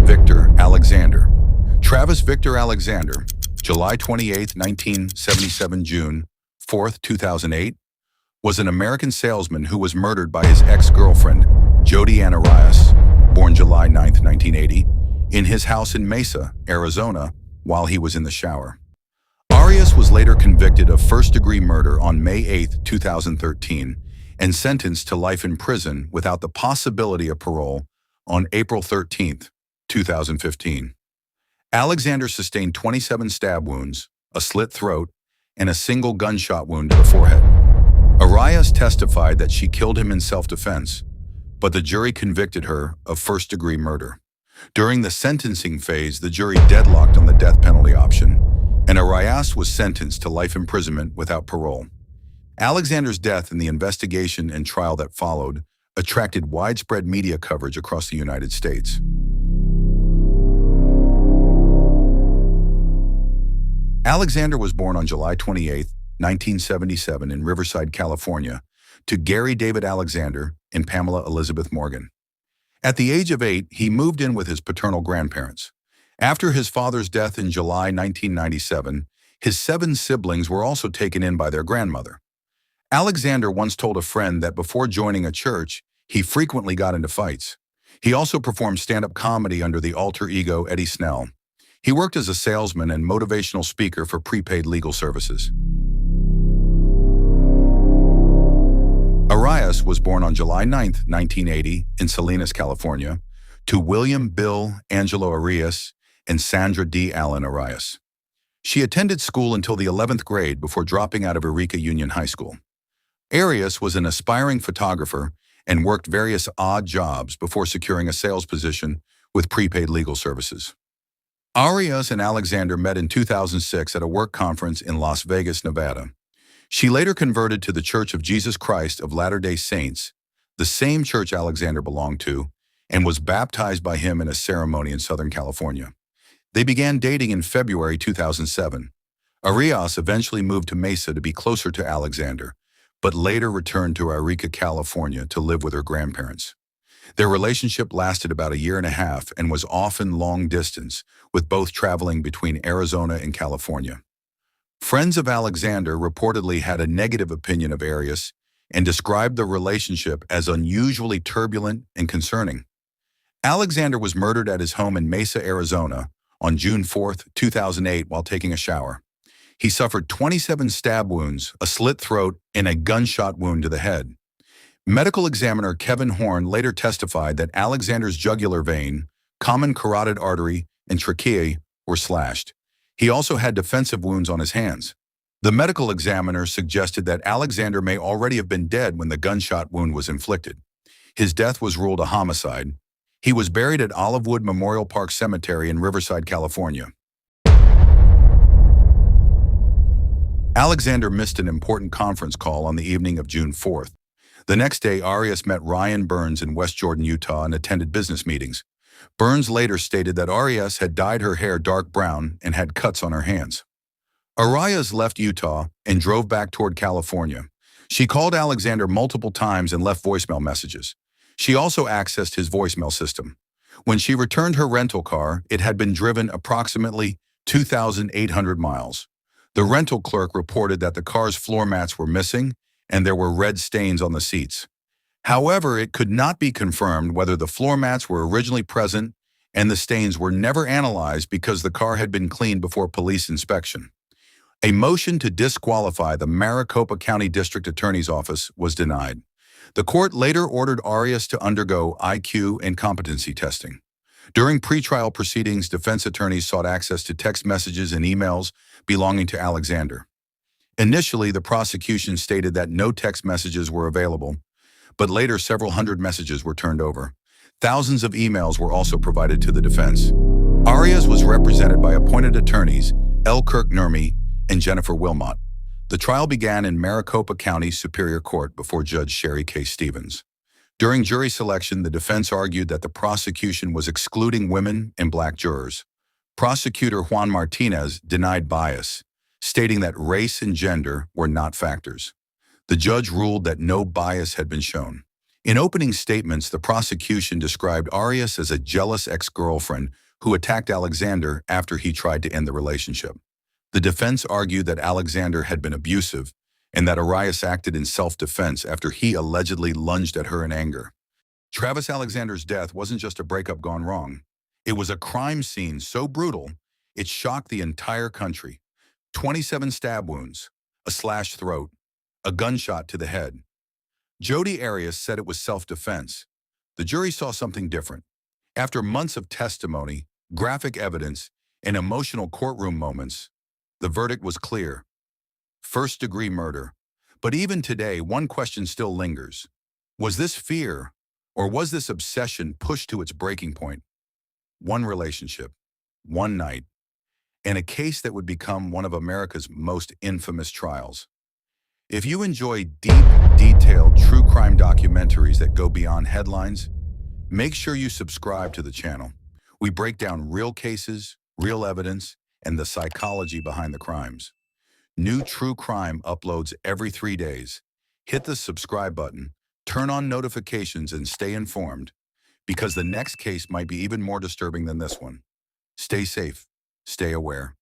Victor Alexander. Travis Victor Alexander, July 28, 1977, June 4th, 2008, was an American salesman who was murdered by his ex-girlfriend, Jodi Arias, born July 9, 1980, in his house in Mesa, Arizona, while he was in the shower. Arias was later convicted of first-degree murder on May 8, 2013, and sentenced to life in prison without the possibility of parole on April 13, 2015. Alexander sustained 27 stab wounds, a slit throat, and a single gunshot wound to the forehead. Arias testified that she killed him in self-defense, but the jury convicted her of first-degree murder. During the sentencing phase, the jury deadlocked on the death penalty option, and Arias was sentenced to life imprisonment without parole. Alexander's death and the investigation and trial that followed attracted widespread media coverage across the United States. Alexander was born on July 28, 1977 in Riverside, California, to Gary David Alexander and Pamela Elizabeth Morgan. At the age of 8, he moved in with his paternal grandparents. After his father's death in July 1997, his 7 siblings were also taken in by their grandmother. Alexander once told a friend that before joining a church, he frequently got into fights. He also performed stand-up comedy under the alter ego Eddie Snell. He worked as a salesman and motivational speaker for prepaid legal services. Arias was born on July 9, 1980, in Salinas, California, to William Bill Angelo Arias and Sandra D. Allen Arias. She attended school until the 11th grade before dropping out of Eureka Union High School. Arias was an aspiring photographer and worked various odd jobs before securing a sales position with prepaid legal services. Arias and Alexander met in 2006 at a work conference in Las Vegas, Nevada. She later converted to the Church of Jesus Christ of Latter-day Saints, the same church Alexander belonged to, and was baptized by him in a ceremony in Southern California. They began dating in February 2007. Arias eventually moved to Mesa to be closer to Alexander, but later returned to Eureka, California to live with her grandparents. Their relationship lasted about 1.5 years and was often long distance, with both traveling between Arizona and California. Friends of Alexander reportedly had a negative opinion of Arias and described the relationship as unusually turbulent and concerning. Alexander was murdered at his home in Mesa, Arizona, on June 4, 2008, while taking a shower. He suffered 27 stab wounds, a slit throat, and a gunshot wound to the head. Medical examiner Kevin Horn later testified that Alexander's jugular vein, common carotid artery, and trachea were slashed. He also had defensive wounds on his hands. The medical examiner suggested that Alexander may already have been dead when the gunshot wound was inflicted. His death was ruled a homicide. He was buried at Olivewood Memorial Park Cemetery in Riverside, California. Alexander missed an important conference call on the evening of June 4th. The next day, Arias met Ryan Burns in West Jordan, Utah, and attended business meetings. Burns later stated that Arias had dyed her hair dark brown and had cuts on her hands. Arias left Utah and drove back toward California. She called Alexander multiple times and left voicemail messages. She also accessed his voicemail system. When she returned her rental car, it had been driven approximately 2,800 miles. The rental clerk reported that the car's floor mats were missing and there were red stains on the seats. However, it could not be confirmed whether the floor mats were originally present, and the stains were never analyzed because the car had been cleaned before police inspection. A motion to disqualify the Maricopa County District Attorney's Office was denied. The court later ordered Arias to undergo IQ and competency testing. During pretrial proceedings, defense attorneys sought access to text messages and emails belonging to Alexander. Initially, the prosecution stated that no text messages were available, but later several hundred messages were turned over. Thousands of emails were also provided to the defense. Arias was represented by appointed attorneys L. Kirk Nurmi and Jennifer Wilmot. The trial began in Maricopa County Superior Court before Judge Sherry K. Stevens. During jury selection, the defense argued that the prosecution was excluding women and black jurors. Prosecutor Juan Martinez denied bias, stating that race and gender were not factors. The judge ruled that no bias had been shown. In opening statements, the prosecution described Arias as a jealous ex-girlfriend who attacked Alexander after he tried to end the relationship. The defense argued that Alexander had been abusive and that Arias acted in self-defense after he allegedly lunged at her in anger. Travis Alexander's death wasn't just a breakup gone wrong. It was a crime scene so brutal, it shocked the entire country. 27 stab wounds, a slashed throat, a gunshot to the head. Jodi Arias said it was self-defense. The jury saw something different. After months of testimony, graphic evidence, and emotional courtroom moments, the verdict was clear. First-degree murder. But even today, one question still lingers. Was this fear, or was this obsession pushed to its breaking point? One relationship, one night, and a case that would become one of America's most infamous trials. If you enjoy deep, detailed true crime documentaries that go beyond headlines, make sure you subscribe to the channel. We break down real cases, real evidence, and the psychology behind the crimes. New true crime uploads every 3 days. Hit the subscribe button, turn on notifications, and stay informed, because the next case might be even more disturbing than this one. Stay safe, stay aware.